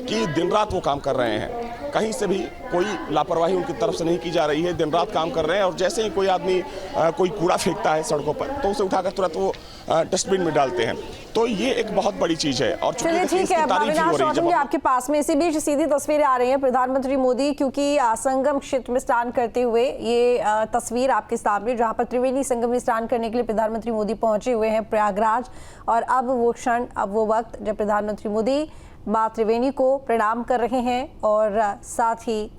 कि दिन रात वो काम कर रहे हैं, कहीं से भी कोई लापरवाही उनकी तरफ से नहीं की जा रही है। दिन रात काम कर रहे हैं और जैसे ही कोई आदमी कोई कूड़ा फेंकता है सड़कों पर तो उसे उठाकर तुरंत वो डस्टबिन में डालते हैं। तो ये एक बहुत बड़ी चीज़ है। और चलिए ठीक है, आपके पास में इसी बीच सीधी तस्वीरें आ रही हैं प्रधानमंत्री मोदी, क्योंकि संगम क्षेत्र में स्नान करते हुए ये तस्वीर आपके सामने, जहां पर त्रिवेणी संगम में स्नान करने के लिए प्रधानमंत्री मोदी पहुंचे हुए हैं प्रयागराज। और अब वो क्षण, अब वो वक्त जब प्रधानमंत्री मोदी माँ त्रिवेणी को प्रणाम कर रहे हैं और साथ ही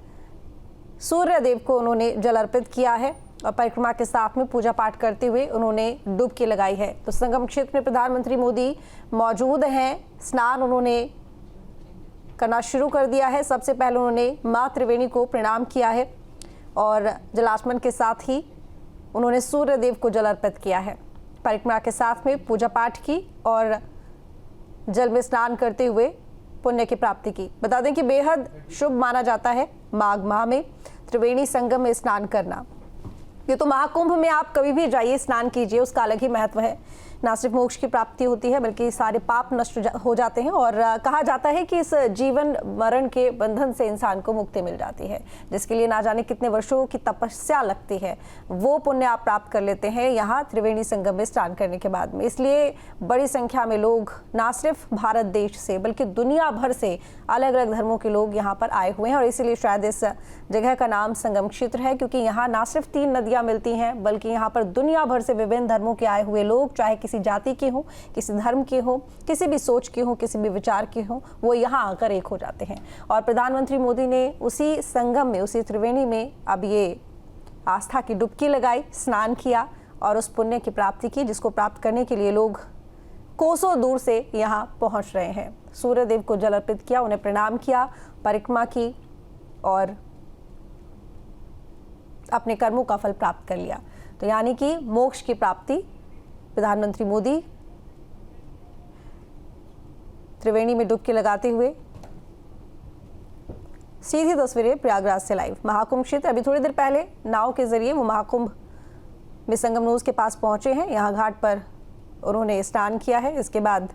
सूर्य देव को उन्होंने जल अर्पित किया है और परिक्रमा के साथ में पूजा पाठ करते हुए उन्होंने डुबकी लगाई है। तो संगम क्षेत्र में प्रधानमंत्री मोदी मौजूद हैं, स्नान उन्होंने करना शुरू कर दिया है। सबसे पहले उन्होंने माँ त्रिवेणी को प्रणाम किया है और जलाचमन के साथ ही उन्होंने सूर्य देव को जल अर्पित किया है। परिक्रमा के साथ में पूजा पाठ की और जल में स्नान करते हुए पुण्य की प्राप्ति की। बता दें कि बेहद शुभ माना जाता है माघ माह में त्रिवेणी संगम में स्नान करना। ये तो महाकुंभ में आप कभी भी जाइए, स्नान कीजिए, उसका अलग ही महत्व है। ना सिर्फ मोक्ष की प्राप्ति होती है बल्कि सारे पाप नष्ट हो जाते हैं और कहा जाता है कि इस जीवन मरण के बंधन से इंसान को मुक्ति मिल जाती है, जिसके लिए ना जाने कितने वर्षों की तपस्या लगती है। वो पुण्य आप प्राप्त कर लेते हैं यहाँ त्रिवेणी संगम में स्नान करने के बाद में। इसलिए बड़ी संख्या में लोग ना सिर्फ भारत देश से बल्कि दुनिया भर से अलग अलग धर्मों के लोग यहाँ पर आए हुए हैं और इसीलिए शायद इस जगह का नाम संगम क्षेत्र है, क्योंकि यहाँ ना सिर्फ 3 नदियाँ मिलती हैं बल्कि यहाँ पर दुनिया भर से विभिन्न धर्मों के आए हुए लोग, चाहे किसी जाति के हों, किसी धर्म के हों, किसी भी सोच के हों, किसी भी विचार के हों, वो यहाँ आकर एक हो जाते हैं। और प्रधानमंत्री मोदी ने उसी संगम में, उसी त्रिवेणी में अब ये आस्था की डुबकी लगाई, स्नान किया और उस पुण्य की प्राप्ति की, जिसको प्राप्त करने के लिए लोग कोसों दूर से यहाँ पहुँच रहे हैं। सूर्य देव को जल अर्पित किया, उन्हें प्रणाम किया, परिक्रमा की और अपने कर्मों का फल प्राप्त कर लिया। तो यानी कि मोक्ष की प्राप्ति प्रधानमंत्री मोदी त्रिवेणी में डुबकी लगाते हुए। सीधी तस्वीरें प्रयागराज से लाइव। महाकुंभ क्षेत्र, अभी थोड़ी देर पहले नाव के जरिए वो महाकुंभ में संगमनोज के पास पहुंचे हैं। यहाँ घाट पर उन्होंने स्नान किया है। इसके बाद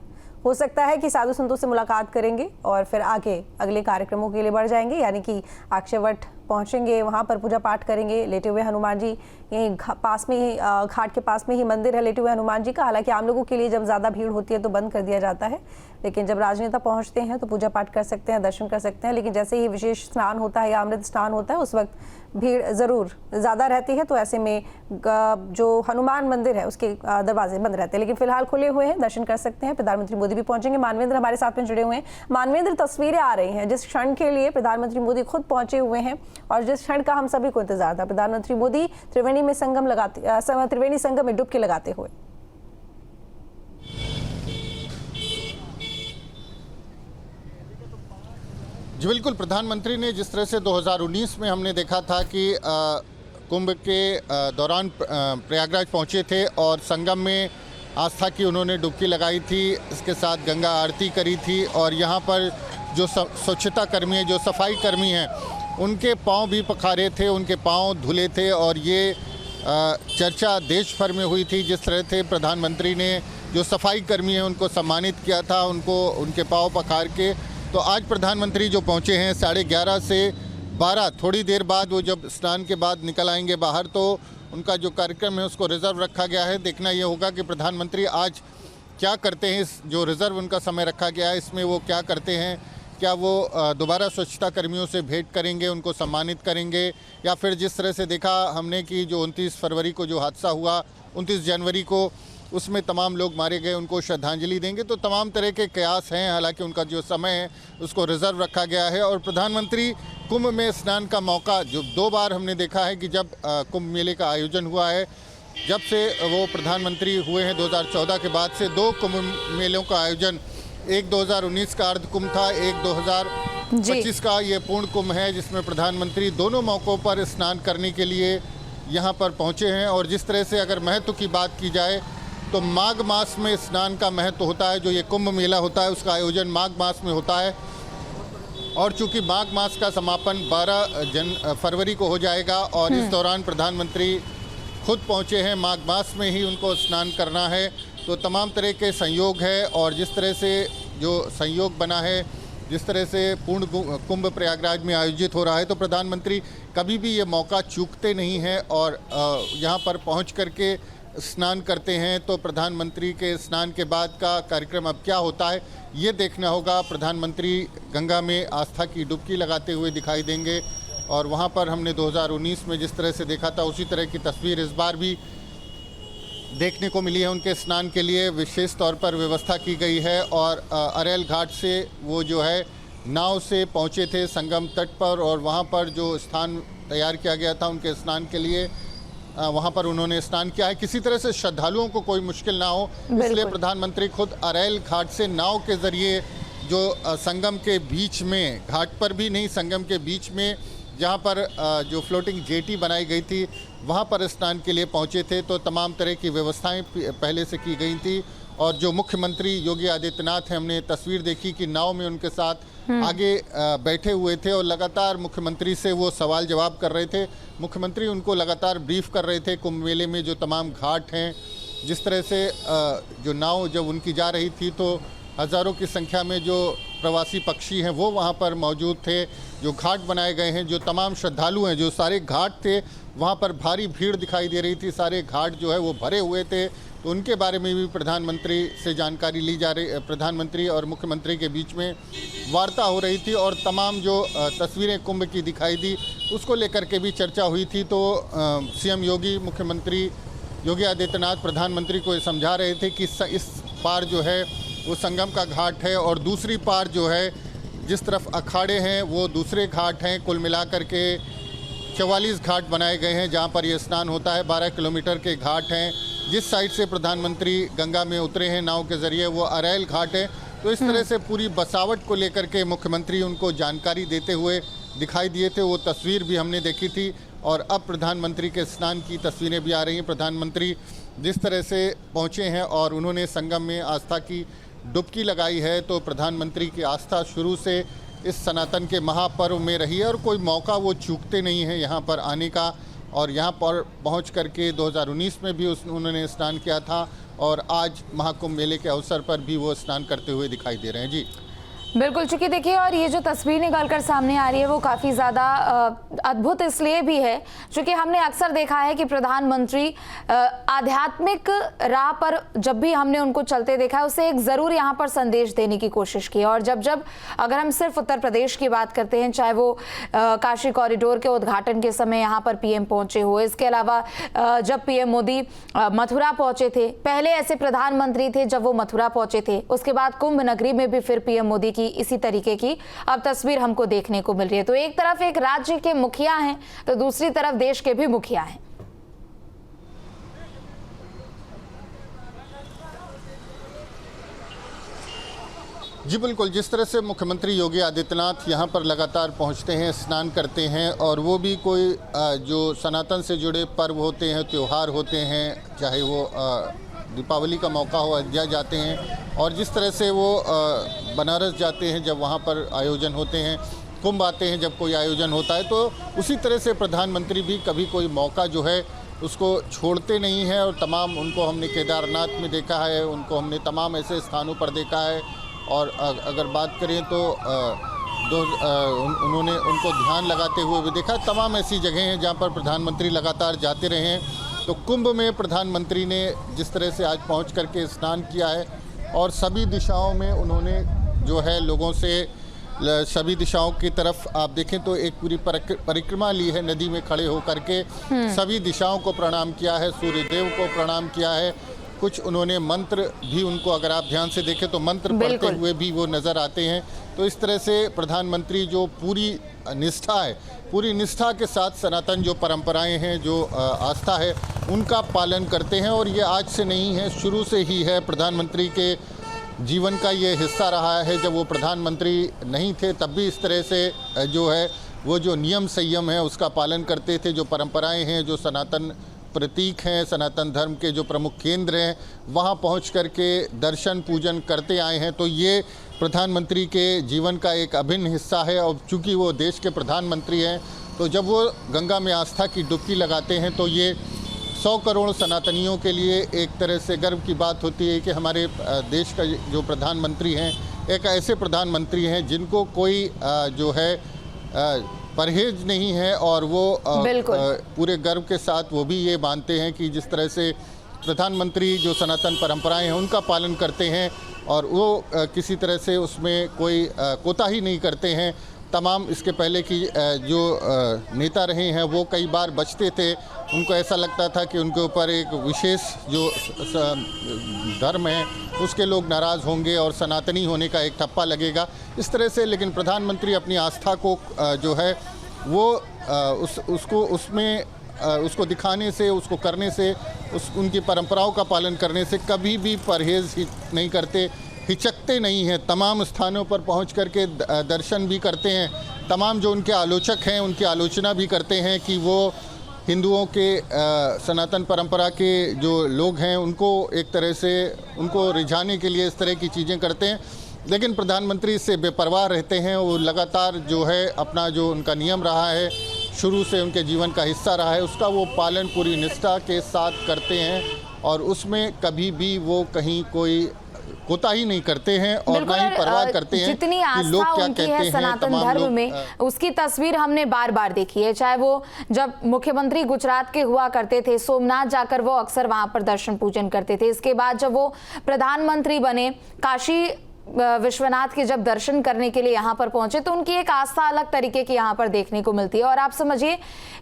हो सकता है कि साधु संतों से मुलाकात करेंगे और फिर आगे अगले कार्यक्रमों के लिए बढ़ जाएंगे, यानी कि अक्षयवट पहुंचेंगे, वहां पर पूजा पाठ करेंगे। लेटे हुए हनुमान जी, यहीं पास में ही घाट के पास में ही मंदिर है लेटे हुए हनुमान जी का। हालांकि आम लोगों के लिए जब ज़्यादा भीड़ होती है तो बंद कर दिया जाता है, लेकिन जब राजनेता पहुंचते हैं तो पूजा पाठ कर सकते हैं, दर्शन कर सकते हैं। लेकिन जैसे ही विशेष स्नान होता है या अमृत स्नान होता है उस वक्त भीड़ ज़रूर ज़्यादा रहती है। तो ऐसे में जो हनुमान मंदिर है उसके दरवाजे बंद रहते हैं, लेकिन फिलहाल खुले हुए हैं, दर्शन कर सकते हैं। प्रधानमंत्री मोदी भी पहुंचेंगे। मानवेंद्र हमारे साथ में जुड़े हुए हैं। मानवेंद्र, तस्वीरें आ रही हैं जिस क्षण के लिए प्रधानमंत्री मोदी खुद पहुंचे हुए हैं और जिस क्षण का हम सभी को इंतजार था, प्रधानमंत्री मोदी त्रिवेणी में त्रिवेणी संगम में डुबकी लगाते हुए। जी बिल्कुल, प्रधानमंत्री ने जिस तरह से 2019 में हमने देखा था कि कुंभ के दौरान प्रयागराज पहुंचे थे और संगम में आस्था की उन्होंने डुबकी लगाई थी, इसके साथ गंगा आरती करी थी और यहाँ पर जो स्वच्छता कर्मी हैं, जो सफाई कर्मी हैं, उनके पांव भी पखारे थे, उनके पांव धुले थे और ये चर्चा देश भर में हुई थी। जिस तरह से प्रधानमंत्री ने जो सफाई कर्मी हैं उनको सम्मानित किया था, उनको उनके पांव पखार के। तो आज प्रधानमंत्री जो पहुंचे हैं 11:30 से 12, थोड़ी देर बाद वो जब स्नान के बाद निकल आएंगे बाहर, तो उनका जो कार्यक्रम है उसको रिजर्व रखा गया है। देखना ये होगा कि प्रधानमंत्री आज क्या करते हैं, इस जो रिजर्व उनका समय रखा गया है इसमें वो क्या करते हैं। क्या वो दोबारा स्वच्छता कर्मियों से भेंट करेंगे, उनको सम्मानित करेंगे, या फिर जिस तरह से देखा हमने कि जो 29 फरवरी को जो हादसा हुआ, 29 जनवरी को, उसमें तमाम लोग मारे गए, उनको श्रद्धांजलि देंगे। तो तमाम तरह के कयास हैं, हालांकि उनका जो समय है उसको रिजर्व रखा गया है। और प्रधानमंत्री कुंभ में स्नान का मौका जो 2 बार हमने देखा है कि जब कुंभ मेले का आयोजन हुआ है, जब से वो प्रधानमंत्री हुए हैं 2014 के बाद से 2 कुंभ मेलों का आयोजन, एक 2019 का अर्ध कुंभ था, एक 2025 का ये पूर्ण कुंभ है, जिसमें प्रधानमंत्री दोनों मौक़ों पर स्नान करने के लिए यहाँ पर पहुँचे हैं। और जिस तरह से अगर महत्व की बात की जाए तो माघ मास में स्नान का महत्व होता है। जो ये कुंभ मेला होता है उसका आयोजन माघ मास में होता है और चूँकि माघ मास का समापन 12 फरवरी को हो जाएगा और इस दौरान प्रधानमंत्री खुद पहुँचे हैं, माघ मास में ही उनको स्नान करना है। तो तमाम तरह के संयोग है और जिस तरह से जो संयोग बना है जिस तरह से पूर्ण कुंभ प्रयागराज में आयोजित हो रहा है, तो प्रधानमंत्री कभी भी ये मौका चूकते नहीं हैं और यहाँ पर पहुँच करके स्नान करते हैं। तो प्रधानमंत्री के स्नान के बाद का कार्यक्रम अब क्या होता है ये देखना होगा। प्रधानमंत्री गंगा में आस्था की डुबकी लगाते हुए दिखाई देंगे और वहाँ पर हमने 2019 में जिस तरह से देखा था उसी तरह की तस्वीर इस बार भी देखने को मिली है। उनके स्नान के लिए विशेष तौर पर व्यवस्था की गई है और अरेल घाट से वो जो है नाव से पहुँचे थे संगम तट पर और वहाँ पर जो स्थान तैयार किया गया था उनके स्नान के लिए वहाँ पर उन्होंने स्नान किया है। किसी तरह से श्रद्धालुओं को कोई मुश्किल ना हो, इसलिए प्रधानमंत्री खुद अरेल घाट से नाव के ज़रिए जो संगम के बीच में, घाट पर भी नहीं, संगम के बीच में जहाँ पर जो फ्लोटिंग जेटी बनाई गई थी वहाँ पर स्नान के लिए पहुँचे थे। तो तमाम तरह की व्यवस्थाएं पहले से की गई थी और जो मुख्यमंत्री योगी आदित्यनाथ हैं, हमने तस्वीर देखी कि नाव में उनके साथ आगे बैठे हुए थे और लगातार मुख्यमंत्री से वो सवाल जवाब कर रहे थे। मुख्यमंत्री उनको लगातार ब्रीफ कर रहे थे कुंभ मेले में जो तमाम घाट हैं। जिस तरह से जो नाव जब उनकी जा रही थी तो हज़ारों की संख्या में जो प्रवासी पक्षी हैं वो वहाँ पर मौजूद थे। जो घाट बनाए गए हैं, जो तमाम श्रद्धालु हैं, जो सारे घाट थे वहाँ पर भारी भीड़ दिखाई दे रही थी। सारे घाट जो है वो भरे हुए थे, तो उनके बारे में भी प्रधानमंत्री से जानकारी ली जा रही। प्रधानमंत्री और मुख्यमंत्री के बीच में वार्ता हो रही थी और तमाम जो तस्वीरें कुंभ की दिखाई दी उसको लेकर के भी चर्चा हुई थी। तो सीएम योगी, मुख्यमंत्री योगी आदित्यनाथ प्रधानमंत्री को ये समझा रहे थे कि इस पार जो है वो संगम का घाट है और दूसरी पार जो है जिस तरफ अखाड़े हैं वो दूसरे घाट हैं। कुल मिलाकर के 44 घाट बनाए गए हैं जहाँ पर ये स्नान होता है। 12 किलोमीटर के घाट हैं। जिस साइड से प्रधानमंत्री गंगा में उतरे हैं नाव के ज़रिए वो अरेल घाट है। तो इस तरह से पूरी बसावट को लेकर के मुख्यमंत्री उनको जानकारी देते हुए दिखाई दिए थे। वो तस्वीर भी हमने देखी थी और अब प्रधानमंत्री के स्नान की तस्वीरें भी आ रही हैं। प्रधानमंत्री जिस तरह से पहुँचे हैं और उन्होंने संगम में आस्था की डुबकी लगाई है, तो प्रधानमंत्री की आस्था शुरू से इस सनातन के महापर्व में रही है और कोई मौका वो चूकते नहीं हैं यहाँ पर आने का। और यहाँ पर पहुँच करके 2019 में भी उन्होंने स्नान किया था और आज महाकुंभ मेले के अवसर पर भी वो स्नान करते हुए दिखाई दे रहे हैं। जी बिल्कुल, चूंकि देखिए और ये जो तस्वीर निकलकर सामने आ रही है वो काफ़ी ज़्यादा अद्भुत इसलिए भी है क्योंकि हमने अक्सर देखा है कि प्रधानमंत्री आध्यात्मिक राह पर जब भी हमने उनको चलते देखा है उसे एक ज़रूर यहाँ पर संदेश देने की कोशिश की। और जब अगर हम सिर्फ उत्तर प्रदेश की बात करते हैं, चाहे वो काशी कॉरिडोर के उद्घाटन के समय यहाँ पर पीएम पहुँचे हो, इसके अलावा जब पीएम मोदी मथुरा पहुँचे थे, पहले ऐसे प्रधानमंत्री थे जब वो मथुरा पहुँचे थे, उसके बाद कुंभ नगरी में भी फिर पीएम मोदी की इसी तरीके की अब तस्वीर हमको देखने को मिल रही है। तो एक तरफ एक राज्य के मुखिया हैं तो दूसरी तरफ देश के भी मुखिया हैं। जी बिल्कुल, जिस तरह से मुख्यमंत्री योगी आदित्यनाथ यहाँ पर लगातार पहुँचते हैं, स्नान करते हैं और वो भी कोई जो सनातन से जुड़े पर्व होते हैं, त्यौहार होते हैं, चाहे वो दीपावली का मौका हो, अयोध्या जाते हैं और जिस तरह से वो बनारस जाते हैं जब वहाँ पर आयोजन होते हैं, कुंभ आते हैं जब कोई आयोजन होता है, तो उसी तरह से प्रधानमंत्री भी कभी कोई मौका जो है उसको छोड़ते नहीं हैं। और तमाम उनको हमने केदारनाथ में देखा है, उनको हमने तमाम ऐसे स्थानों पर देखा है। और अगर बात करें तो उन्होंने उनको ध्यान लगाते हुए भी देखा। तमाम ऐसी जगह हैं जहाँ पर प्रधानमंत्री लगातार जाते रहे हैं। तो कुंभ में प्रधानमंत्री ने जिस तरह से आज पहुंच करके स्नान किया है और सभी दिशाओं में उन्होंने जो है लोगों से सभी दिशाओं की तरफ आप देखें तो एक पूरी परिक्रमा ली है, नदी में खड़े होकर के सभी दिशाओं को प्रणाम किया है, सूर्य देव को प्रणाम किया है। कुछ उन्होंने मंत्र भी उनको अगर आप ध्यान से देखें तो मंत्र पढ़ते हुए भी वो नज़र आते हैं। तो इस तरह से प्रधानमंत्री जो पूरी निष्ठा है, पूरी निष्ठा के साथ सनातन जो परंपराएं हैं, जो आस्था है, उनका पालन करते हैं। और ये आज से नहीं है, शुरू से ही है। प्रधानमंत्री के जीवन का ये हिस्सा रहा है। जब वो प्रधानमंत्री नहीं थे तब भी इस तरह से जो है वो जो नियम संयम है उसका पालन करते थे। जो परंपराएं हैं, जो सनातन प्रतीक हैं, सनातन धर्म के जो प्रमुख केंद्र हैं, वहाँ पहुँच करके दर्शन पूजन करते आए हैं। तो ये प्रधानमंत्री के जीवन का एक अभिन्न हिस्सा है। और चूँकि वो देश के प्रधानमंत्री हैं तो जब वो गंगा में आस्था की डुबकी लगाते हैं तो ये 100 करोड़ सनातनियों के लिए एक तरह से गर्व की बात होती है कि हमारे देश का जो प्रधानमंत्री हैं एक ऐसे प्रधानमंत्री हैं जिनको कोई जो है परहेज नहीं है, और वो पूरे गर्व के साथ वो भी ये मानते हैं कि जिस तरह से प्रधानमंत्री जो सनातन परंपराएं हैं उनका पालन करते हैं और वो किसी तरह से उसमें कोई कोताही नहीं करते हैं। तमाम इसके पहले की जो नेता रहे हैं वो कई बार बचते थे, उनको ऐसा लगता था कि उनके ऊपर एक विशेष जो धर्म है उसके लोग नाराज़ होंगे और सनातनी होने का एक ठप्पा लगेगा इस तरह से। लेकिन प्रधानमंत्री अपनी आस्था को जो है वो उसको दिखाने से, उसको करने से, उनकी परंपराओं का पालन करने से कभी भी परहेज नहीं करते, हिचकते नहीं हैं। तमाम स्थानों पर पहुंच करके दर्शन भी करते हैं। तमाम जो उनके आलोचक हैं उनकी आलोचना भी करते हैं कि वो हिंदुओं के सनातन परंपरा के जो लोग हैं उनको एक तरह से उनको रिझाने के लिए इस तरह की चीज़ें करते हैं। लेकिन प्रधानमंत्री इससे बेपरवाह रहते हैं। वो लगातार जो है अपना जो उनका नियम रहा है, शुरू से उनके जीवन का हिस्सा रहा है, उसका वो पालन पूरी निष्ठा के साथ करते हैं और उसमें कभी भी वो कहीं कोई कोताही नहीं करते हैं और ना ही परवाह करते हैं जितनी कि लोग आस्था क्या उनकी कहते है हैं। सनातन धर्म में, उसकी तस्वीर हमने बार बार देखी है। चाहे वो जब मुख्यमंत्री गुजरात के हुआ करते थे, सोमनाथ जाकर वो अक्सर वहां पर दर्शन पूजन करते थे। इसके बाद जब वो प्रधानमंत्री बने, काशी विश्वनाथ के जब दर्शन करने के लिए यहाँ पर पहुंचे तो उनकी एक आस्था अलग तरीके की यहाँ पर देखने को मिलती है। और आप समझिए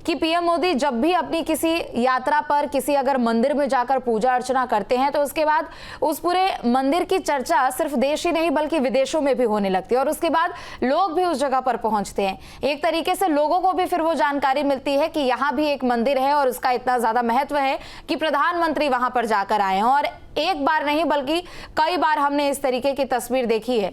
कि पीएम मोदी जब भी अपनी किसी यात्रा पर किसी अगर मंदिर में जाकर पूजा अर्चना करते हैं तो उसके बाद उस पूरे मंदिर की चर्चा सिर्फ देश ही नहीं बल्कि विदेशों में भी होने लगती है और उसके बाद लोग भी उस जगह पर पहुंचते हैं। एक तरीके से लोगों को भी फिर वो जानकारी मिलती है कि यहाँ भी एक मंदिर है और उसका इतना ज्यादा महत्व है कि प्रधानमंत्री वहां पर जाकर आए हैं। और एक बार नहीं बल्कि कई बार हमने इस तरीके की तस्वीर देखी है